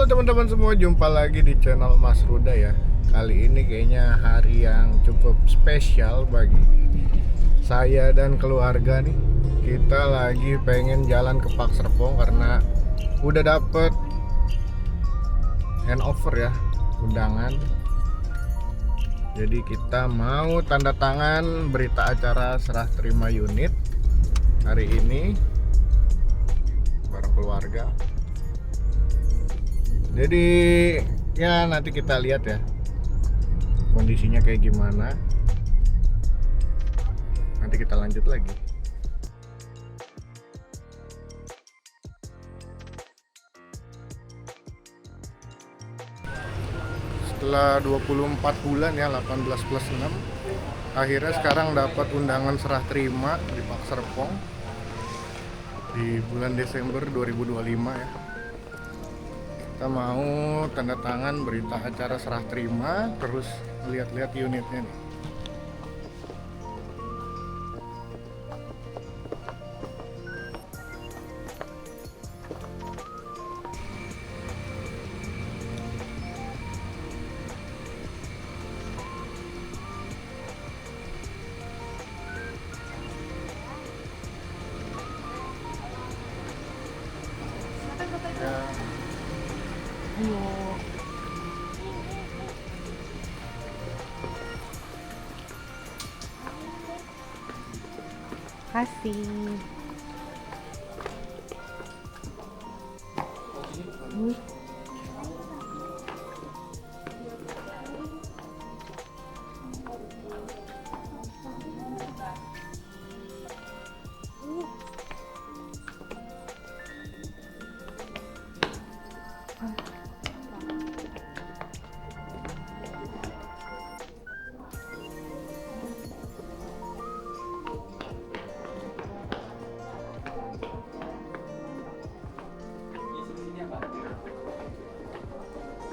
Halo teman-teman semua, jumpa lagi di channel Mas Ruda ya. Kali ini kayaknya hari yang cukup spesial bagi saya dan keluarga nih. Kita lagi pengen jalan ke Park Serpong karena udah dapet handover ya, undangan. Jadi kita mau tanda tangan berita acara serah terima unit hari ini bareng keluarga. Jadi ya nanti kita lihat ya kondisinya kayak gimana. Nanti kita lanjut lagi. Setelah 24 bulan ya, 18 plus 6, akhirnya sekarang dapat undangan serah terima di Park Serpong di bulan Desember 2025 ya. Kita mau tanda tangan berita acara serah terima, terus lihat-lihat unitnya nih. Ya, Ayo. Kasih.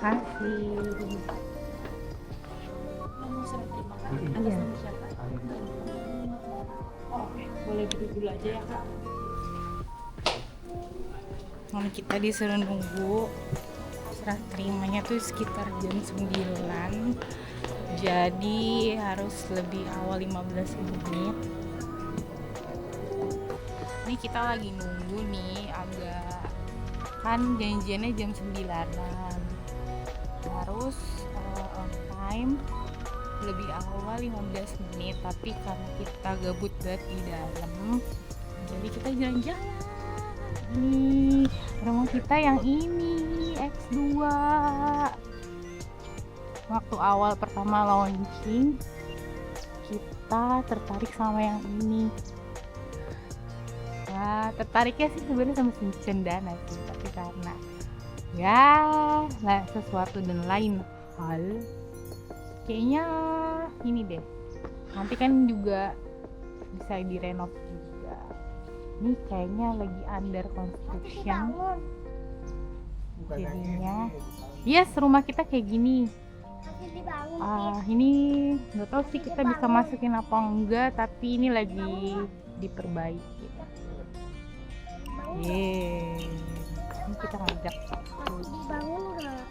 Kasih. Mau serah terima kan? Iya. Atas nama siapa? Oh, boleh duduk dulu aja ya kak. Mami kita disuruh nunggu serah terimanya tuh sekitar jam 9. Jadi harus lebih awal 15 menit. Ini kita lagi nunggu nih, agak kan janjiannya jam 9-an. Harus on time lebih awal 15 menit, tapi karena kita gabut banget di dalam, jadi kita jalan-jalan. Ini rumah kita yang ini X2. Waktu awal pertama launching kita tertarik sama yang ini. Nah, tertariknya sih sebenarnya sama si cendana sih, tapi karena ya lah sesuatu dan lain hal, kayaknya ini deh. Nanti kan juga bisa direnov juga. Ini kayaknya lagi under construction. Jadinya yes, rumah kita kayak gini. Ini nggak tahu sih kita bisa masukin apa enggak, tapi ini lagi diperbaiki. Ini kita ngajak Dibangun nggak?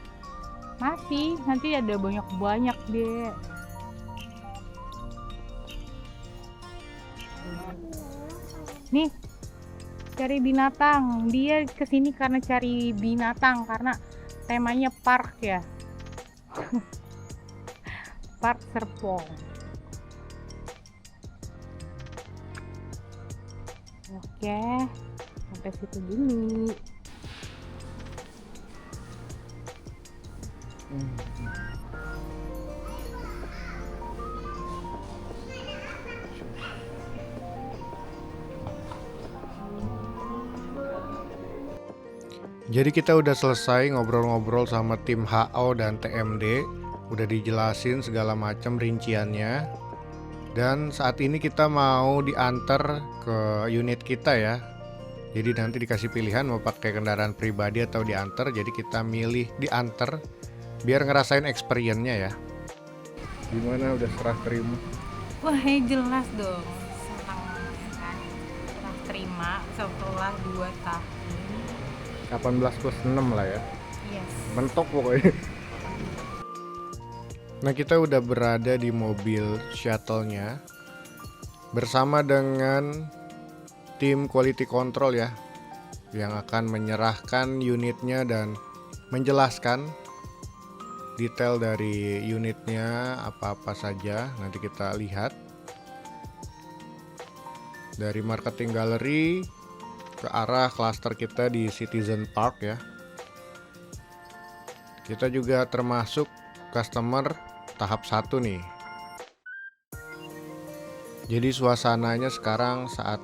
masih, nanti ada banyak deh. Nih, cari binatang. Dia kesini karena cari binatang, karena temanya park ya. Park Serpong. Oke, sampai situ dulu. Jadi kita udah selesai ngobrol-ngobrol sama tim HO dan TMD, udah dijelasin segala macam rinciannya. Dan saat ini kita mau diantar ke unit kita ya. Jadi nanti dikasih pilihan mau pakai kendaraan pribadi atau diantar. Jadi kita milih diantar biar ngerasain experience-nya ya. Gimana udah serah terima? Wah, jelas dong. Senang kan. Serah terima setelah 2 tahun. 18 plus 6 lah ya. Yes. mentok pokoknya. Nah, kita udah berada di mobil shuttle-nya bersama dengan tim quality control ya, yang akan menyerahkan unitnya dan menjelaskan detail dari unitnya apa-apa saja. Nanti kita lihat dari marketing gallery ke arah klaster kita di Citizen Park ya. Kita juga termasuk customer tahap 1 nih. Jadi suasananya sekarang saat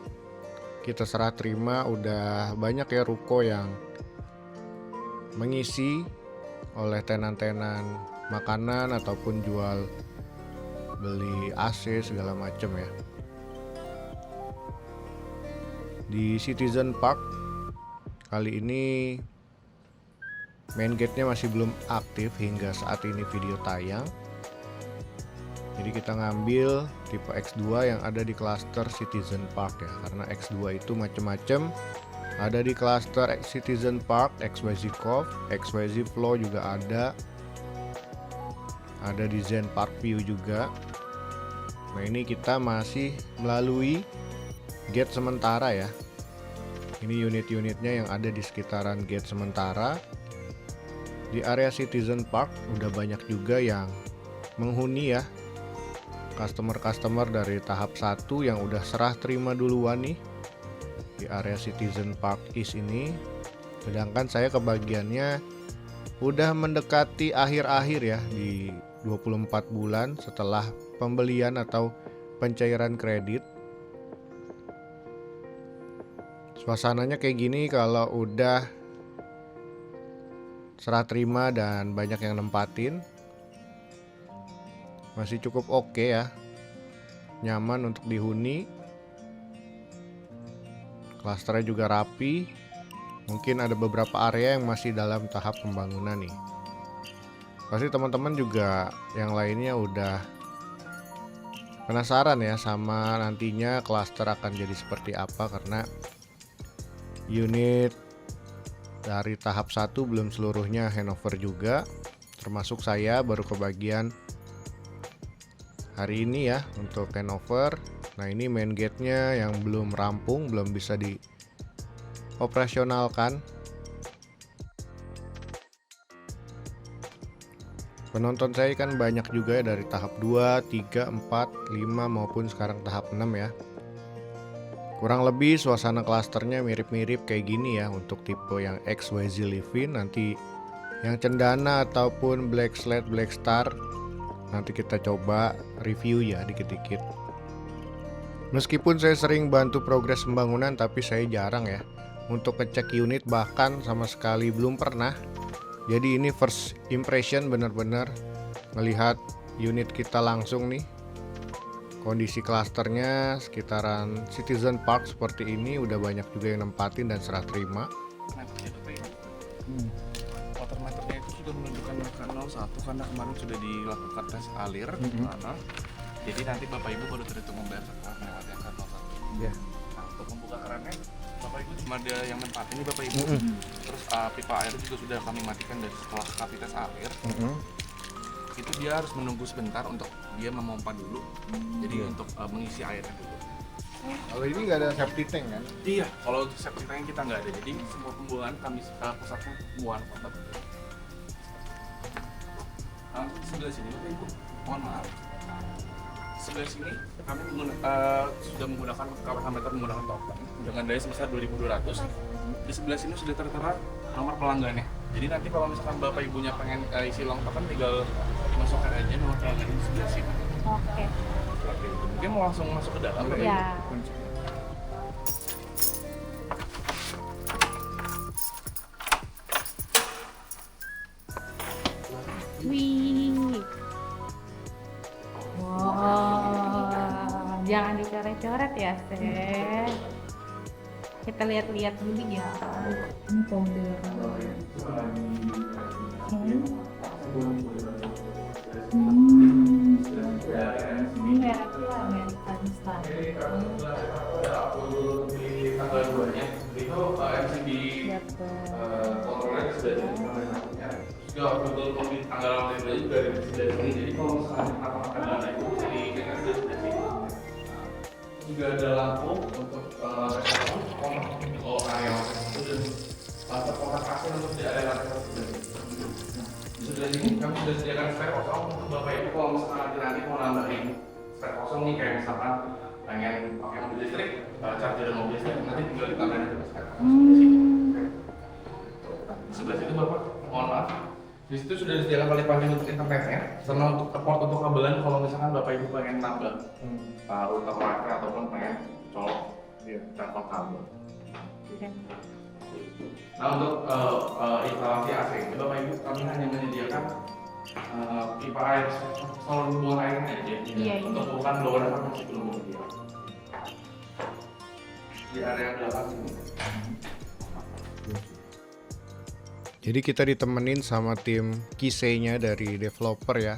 kita serah terima udah banyak ya ruko yang mengisi oleh tenan-tenan makanan ataupun jual beli AC segala macam ya. Di Citizen Park kali ini main gate-nya masih belum aktif hingga saat ini video tayang. Jadi kita ngambil tipe X2 yang ada di klaster Citizen Park ya, karena X2 itu macem-macem. Ada di klaster Citizen Park, XYZ Cove, XYZ Flow juga ada. Ada di Zen Park View juga. Nah, ini kita masih melalui gate sementara ya. Ini unit-unitnya yang ada di sekitaran gate sementara. Di area Citizen Park udah banyak juga yang menghuni ya. Customer-customer dari tahap 1 yang udah serah terima duluan nih di area Citizen Park East ini. Sedangkan saya kebagiannya udah mendekati akhir-akhir ya, di 24 bulan setelah pembelian atau pencairan kredit. Suasananya kayak gini kalau udah serah terima dan banyak yang nempatin. Masih cukup oke ya, nyaman untuk dihuni. Klasternya juga rapi. Mungkin ada beberapa area yang masih dalam tahap pembangunan nih. Pasti teman-teman juga yang lainnya udah penasaran ya sama nantinya klaster akan jadi seperti apa, karena unit dari tahap 1 belum seluruhnya handover juga. Termasuk saya baru kebagian hari ini ya untuk handover. Nah, ini main gate-nya yang belum rampung, belum bisa dioperasionalkan. Penonton saya kan banyak juga ya dari tahap 2, 3, 4, 5 maupun sekarang tahap 6 ya. Kurang lebih suasana klasternya mirip-mirip kayak gini ya untuk tipe yang XYZ Livin. Nanti yang Cendana ataupun Black Slate, Black Star nanti kita coba review ya dikit-dikit. Meskipun saya sering bantu progres pembangunan, tapi saya jarang ya untuk ngecek unit, bahkan sama sekali belum pernah. Jadi ini first impression, bener-bener melihat unit kita langsung nih. Kondisi klasternya sekitaran Citizen Park seperti ini, udah banyak juga yang nempatin dan serah terima. Watermeternya itu sudah menunjukkan angka 01 karena kemarin sudah dilakukan tes alir. Jadi nanti Bapak Ibu baru terhitung membayar setelah melewati angka 01. Ya. Nah, untuk membuka kerannya Bapak Ibu cuma ada yang nempatin ini Bapak Ibu. Terus pipa air juga sudah kami matikan dari setelah kami tes alir. Itu dia harus menunggu sebentar untuk dia memompa dulu. Jadi untuk mengisi airnya dulu. Kalau ini nggak ada safety tank kan? Iya, kalau untuk septic tank kita nggak ada. Jadi semua pembuangan kami pusatkan pembuangan kota. Langsung sebelah sini Bapak Ibu. Mohon maaf. Sebelah sini kami sudah menggunakan parameter menggunakan token dengan daya sebesar 2200. Di sebelah sini sudah tertera nomor pelanggannya. Jadi nanti kalau misalkan Bapak Ibunya pengen isi long token, tinggal dimasukkan aja nomor pelanggannya di sebelah sini. Oke. Mungkin mau langsung masuk ke dalam Bapak Ibu. Ya. Wih. Wow, jangan dicoret-coret ya, Seth. Kita lihat-lihat dulu ya. Ini folder. Ini mereknya American Style. Tanggal 2-nya itu MCB Dapat. kontrolnya sudah jadi. Ya, betul di tanggal lantai dua juga dari sini. Jadi kalau misalkan apa makan lantai itu bisa didengar dari sini. Juga ada lampu untuk area itu dan lampu kontak pasien untuk di area lantai satu. Di sebelah sini kami sudah sediakan spare kosong untuk bapak ibu kalau misalkan nanti mau nambahin spare kosong nih kayak misalkan pengen pakai mobil listrik, charger mobil listrik nanti tinggal ditambahin aja spare kosong di sini. Di sebelah situ bapak, mohon maaf. Di situ sudah disediakan tali panjang untuk internetnya, sama untuk port untuk kabelan kalau misalkan bapak ibu pengen nambah router wifi ataupun pengen colok telepon kabel. Nah untuk instalasi AC, bapak ibu kami hanya menyediakan pipa air saluran buang airnya aja, Iya. untuk bukan blower apa masih belum dia. Di area belakang sini. Jadi kita ditemenin sama tim QC-nya dari developer ya.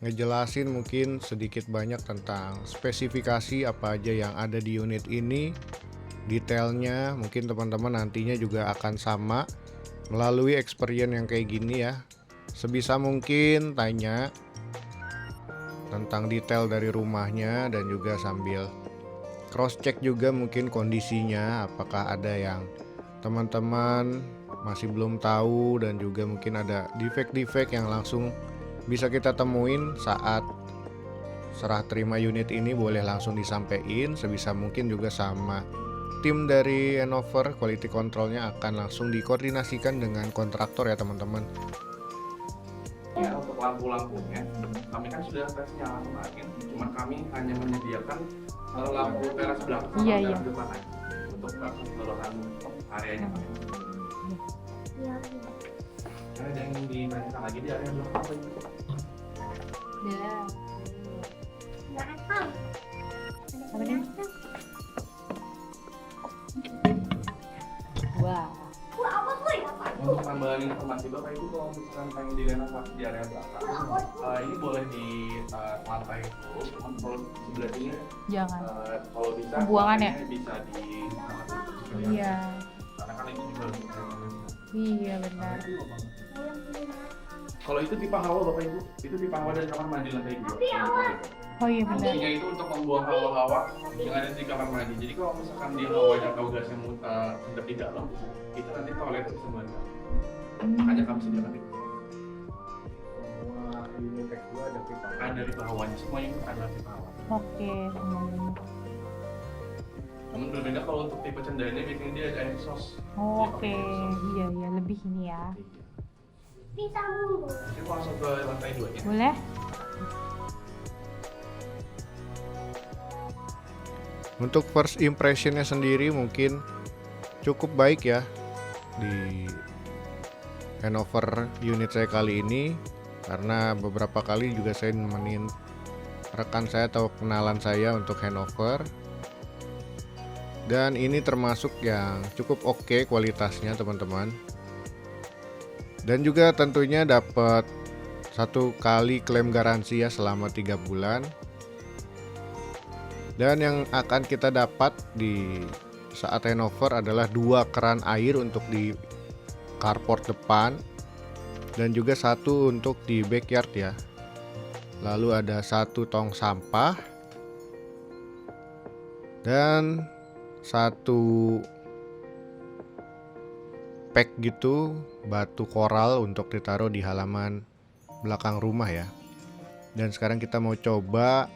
Ngejelasin mungkin sedikit banyak tentang spesifikasi apa aja yang ada di unit ini. Detailnya mungkin teman-teman nantinya juga akan sama melalui experience yang kayak gini ya. Sebisa mungkin tanya tentang detail dari rumahnya dan juga sambil cross check juga mungkin kondisinya, apakah ada yang teman-teman masih belum tahu dan juga mungkin ada defect-defect yang langsung bisa kita temuin saat serah terima unit ini, boleh langsung disampaikan. Sebisa mungkin juga sama tim dari Hanover quality controlnya akan langsung dikoordinasikan dengan kontraktor ya teman-teman. Ya, untuk lampu-lampunya, kami kan sudah tes nyala kemarin, cuma kami hanya menyediakan lampu teras belakang sama Iya, teras iya. depan aja untuk keseluruhan areanya. Iya. Ada yang ditanyakan lagi di area belakang apa itu? Udah. Nggak apa. Apa nih? Wah. Untuk tambahan informasi bapak ibu kalau misalkan pengen direnovasi di area belakang, ini boleh di lantai itu, cuman kalau sebelah sini Jangan. kalau bisa Pembuangan ya? lantainya bisa di Iya. karena kan itu juga lebih Iya benar. kalau itu pipa hawa bapak ibu, itu pipa hawa dari kamar mandi lantai 2. Oh iya benar. Fungsinya itu untuk membuang hawa-hawa yang ada di kamar mandi. Jadi kalau misalkan di hawanya atau gasnya mendap di dalam, itu nanti toilet itu semuanya. Hanya kami sediakan itu. Semua unit X2 ada pipa. Ada pipa hawanya, semuanya itu ada pipa hawa. Oke semuanya. Namun berbeda kalau untuk tipe cendana biasanya dia ada exhaust. Oke. Iya iya lebih ini ya. Bisa mundur. Kita langsung ke lantai 2 ya. Boleh? Untuk first impressionnya sendiri mungkin cukup baik ya di Hanover unit saya kali ini, karena beberapa kali juga saya nemenin rekan saya atau kenalan saya untuk Hanover, dan ini termasuk yang cukup oke kualitasnya teman-teman, dan juga tentunya dapat 1 kali klaim garansi ya selama 3 bulan. Dan yang akan kita dapat di saat Hanover adalah 2 keran air untuk di carport depan dan juga 1 untuk di backyard ya. Lalu ada 1 tong sampah dan 1 pack gitu batu koral untuk ditaruh di halaman belakang rumah ya. Dan sekarang kita mau coba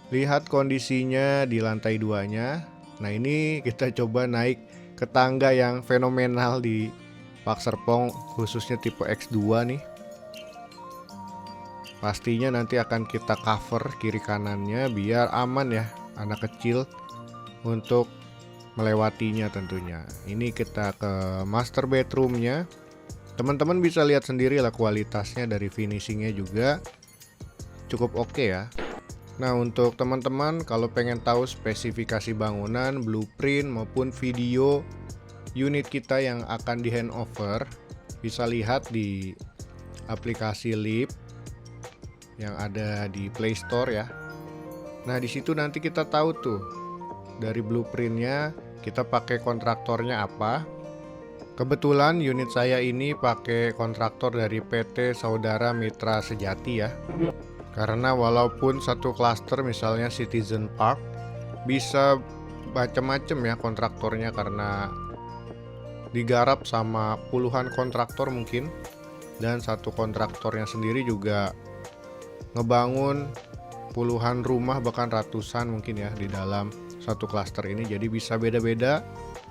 lihat kondisinya di lantai 2-nya. Nah ini kita coba naik ke tangga yang fenomenal di Pak Serpong, khususnya tipe X2 nih. Pastinya nanti akan kita cover kiri kanannya biar aman ya anak kecil untuk melewatinya tentunya. Ini kita ke master bedroomnya. Teman-teman bisa lihat sendiri lah kualitasnya, dari finishingnya juga cukup oke ya. Nah untuk teman-teman kalau pengen tahu spesifikasi bangunan, blueprint maupun video unit kita yang akan di handover, bisa lihat di aplikasi Leap yang ada di Play Store ya. Nah di situ nanti kita tahu tuh dari blueprintnya kita pakai kontraktornya apa, Kebetulan unit saya ini pakai kontraktor dari PT Saudara Mitra Sejati ya. Karena walaupun satu klaster misalnya Citizen Park bisa macam-macam ya kontraktornya, karena digarap sama puluhan kontraktor mungkin, dan satu kontraktornya sendiri juga ngebangun puluhan rumah bahkan ratusan mungkin ya di dalam satu klaster ini. Jadi bisa beda-beda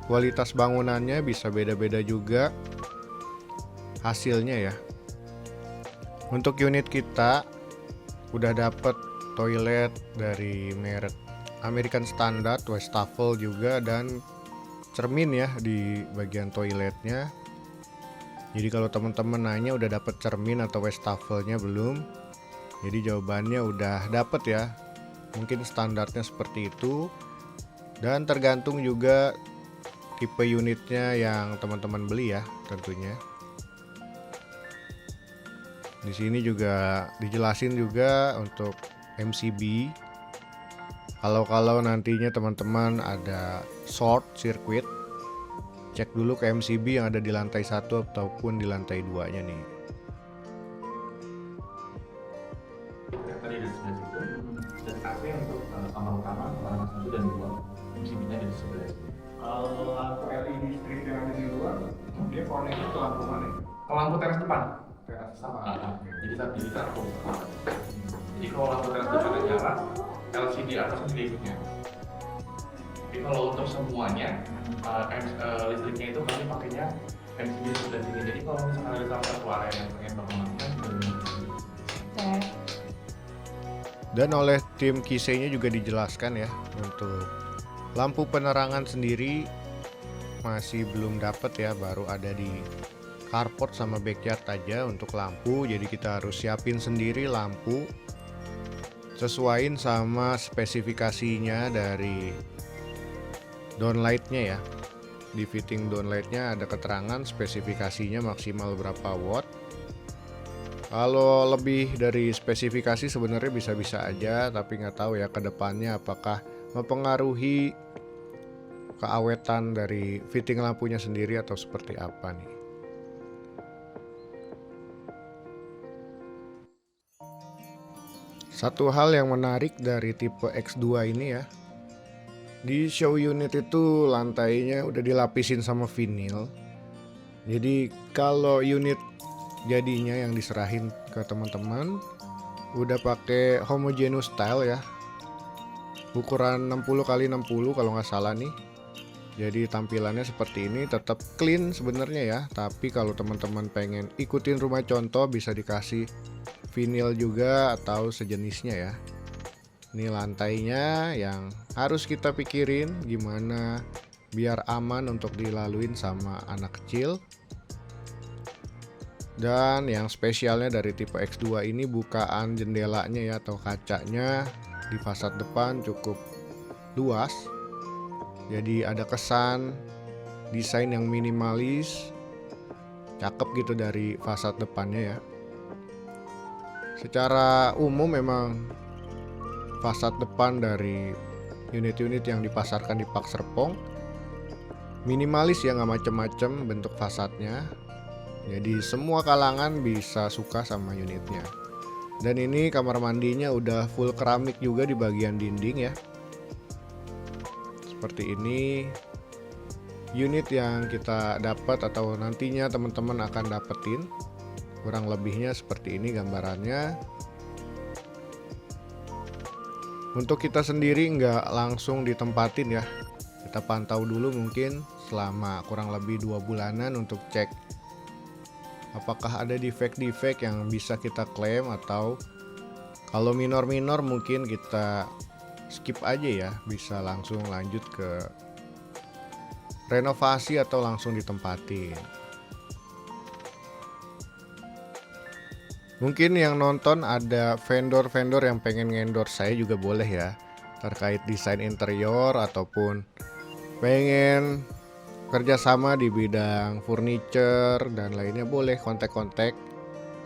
kualitas bangunannya, bisa beda-beda juga hasilnya ya. Untuk unit kita udah dapet toilet dari merek American Standard, Westafel juga, dan cermin ya di bagian toiletnya. Jadi kalau teman-teman nanya udah dapet cermin atau Westafelnya belum, jadi jawabannya udah dapet ya. Mungkin standarnya seperti itu, dan tergantung juga tipe unitnya yang teman-teman beli ya tentunya. Di sini juga dijelasin juga untuk MCB. Kalau nantinya teman-teman ada short circuit, cek dulu ke MCB yang ada di lantai 1 ataupun di lantai 2-nya nih. Tadi dari sebelah situ, dan AC untuk kamar utama, kamar 1 dan 2. MCB-nya dari sebelah situ. Kalau lampu LED strip yang ada di luar, dia connect ke lampu mana? Ke lampu teras depan. Teras sama. Jadi satu. Jadi kalau lampu teras depannya nyala, LCD atas juga ikutnya. Tapi kalau untuk semuanya, listriknya itu kami pakainya MCB sebelah sini. Jadi kalau misalkan ada salah satu area yang pengen bangun Dan oleh tim Kisei-nya juga dijelaskan ya, untuk lampu penerangan sendiri masih belum dapat ya, baru ada di carport sama backyard aja untuk lampu. Jadi kita harus siapin sendiri lampu, sesuaiin sama spesifikasinya dari downlightnya ya. Di fitting downlightnya ada keterangan spesifikasinya maksimal berapa watt. Kalau lebih dari spesifikasi sebenarnya bisa-bisa aja, tapi nggak tahu ya ke depannya apakah mempengaruhi keawetan dari fitting lampunya sendiri atau seperti apa nih. Satu hal yang menarik dari tipe X2 ini ya, di show unit itu lantainya udah dilapisin sama vinil. Jadi kalau unit jadinya yang diserahin ke teman-teman udah pakai homogeneous style ya, ukuran 60 x 60 kalau nggak salah nih. Jadi tampilannya seperti ini, tetap clean sebenarnya ya, tapi kalau teman-teman pengen ikutin rumah contoh bisa dikasih vinil juga atau sejenisnya ya. Ini lantainya yang harus kita pikirin gimana biar aman untuk dilaluin sama anak kecil. Dan yang spesialnya dari tipe X2 ini bukaan jendelanya ya, atau kacanya di fasad depan cukup luas. Jadi ada kesan desain yang minimalis, cakep gitu dari fasad depannya ya. Secara umum memang fasad depan dari unit-unit yang dipasarkan di Park Serpong minimalis ya, nggak macem-macem bentuk fasadnya. Jadi semua kalangan bisa suka sama unitnya. Dan ini kamar mandinya udah full keramik juga di bagian dinding ya. Seperti ini unit yang kita dapat atau nantinya teman-teman akan dapetin. Kurang lebihnya seperti ini gambarannya. Untuk kita sendiri nggak langsung ditempatin ya. Kita pantau dulu mungkin selama kurang lebih 2 bulanan untuk cek apakah ada defek-defek yang bisa kita klaim, atau kalau minor-minor mungkin kita skip aja ya, bisa langsung lanjut ke renovasi atau langsung ditempatin. Mungkin yang nonton ada vendor-vendor yang pengen endorse saya juga boleh ya, terkait desain interior ataupun pengen kerjasama di bidang furniture dan lainnya, boleh kontak-kontak.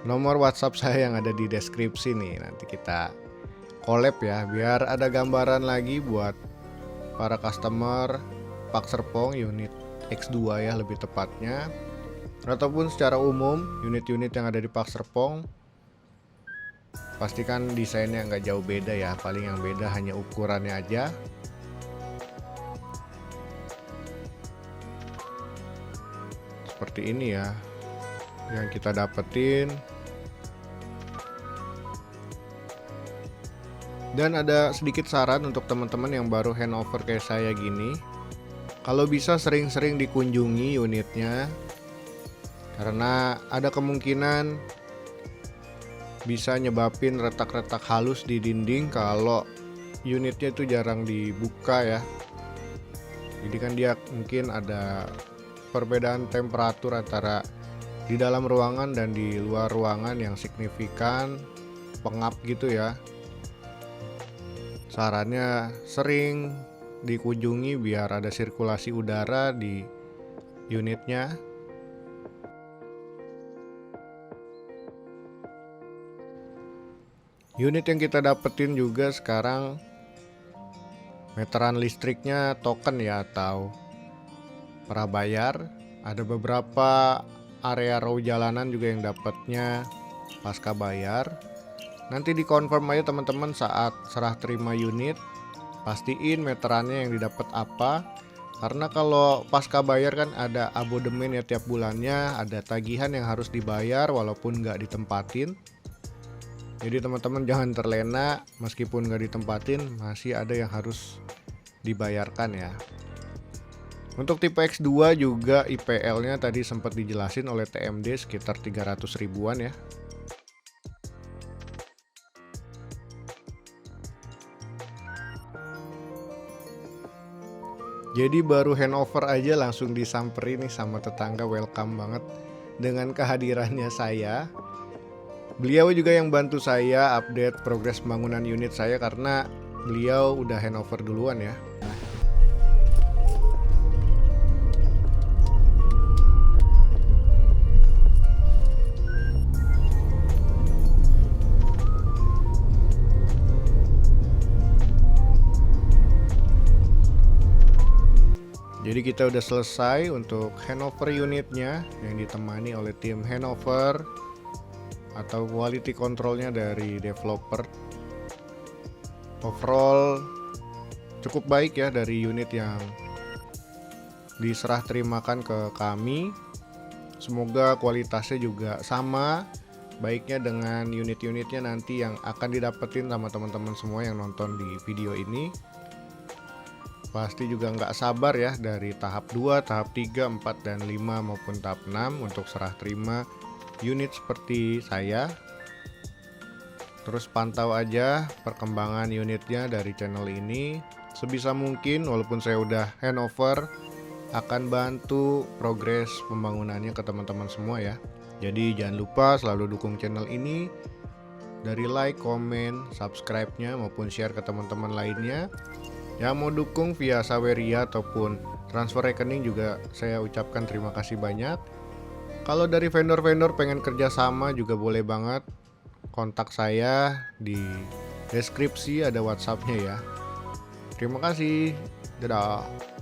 Nomor WhatsApp saya yang ada di deskripsi nih, nanti kita collab ya, biar ada gambaran lagi buat para customer Park Serpong unit X2 ya lebih tepatnya, ataupun secara umum unit-unit yang ada di Pak Serpong. Pastikan desainnya nggak jauh beda ya, paling yang beda hanya ukurannya aja. Seperti ini ya yang kita dapetin. Dan ada sedikit saran untuk teman-teman yang baru handover kayak saya gini, kalau bisa sering-sering dikunjungi unitnya, karena ada kemungkinan bisa nyebabin retak-retak halus di dinding kalau unitnya itu jarang dibuka ya. Jadi kan dia mungkin ada perbedaan temperatur antara di dalam ruangan dan di luar ruangan yang signifikan, pengap gitu ya. Sarannya sering dikunjungi biar ada sirkulasi udara di unitnya. Unit yang kita dapetin juga sekarang meteran listriknya token ya atau prabayar. Ada beberapa area row jalanan juga yang dapatnya pasca bayar. Nanti dikonfirm aja teman-teman saat serah terima unit, pastiin meterannya yang didapat apa. Karena kalau pasca bayar kan ada abodemen ya tiap bulannya, ada tagihan yang harus dibayar walaupun nggak ditempatin. Jadi teman-teman jangan terlena, meskipun nggak ditempatin masih ada yang harus dibayarkan ya. Untuk tipe X2 juga IPL-nya tadi sempat dijelasin oleh TMD sekitar 300 ribuan ya. Jadi baru handover aja langsung disamperin nih sama tetangga, welcome banget dengan kehadirannya saya. Beliau juga yang bantu saya update progres pembangunan unit saya karena beliau udah handover duluan ya. Jadi kita udah selesai untuk handover unitnya yang ditemani oleh tim handover atau quality controlnya dari developer. Overall cukup baik ya dari unit yang diserah terimakan ke kami. Semoga kualitasnya juga sama baiknya dengan unit-unitnya nanti yang akan didapetin sama teman-teman semua yang nonton di video ini. Pasti juga nggak sabar ya dari tahap 2, tahap 3, 4, dan 5 maupun tahap 6 untuk serah terima unit seperti saya. Terus pantau aja perkembangan unitnya dari channel ini. Sebisa mungkin walaupun saya udah handover, akan bantu progres pembangunannya ke teman-teman semua ya. Jadi jangan lupa selalu dukung channel ini dari like, komen, subscribe-nya maupun share ke teman-teman lainnya. Yang mau dukung via Saweria ataupun transfer rekening juga saya ucapkan terima kasih banyak. Kalau dari vendor-vendor pengen kerjasama juga boleh banget kontak saya di deskripsi ada WhatsApp-nya ya. Terima kasih. Dadah.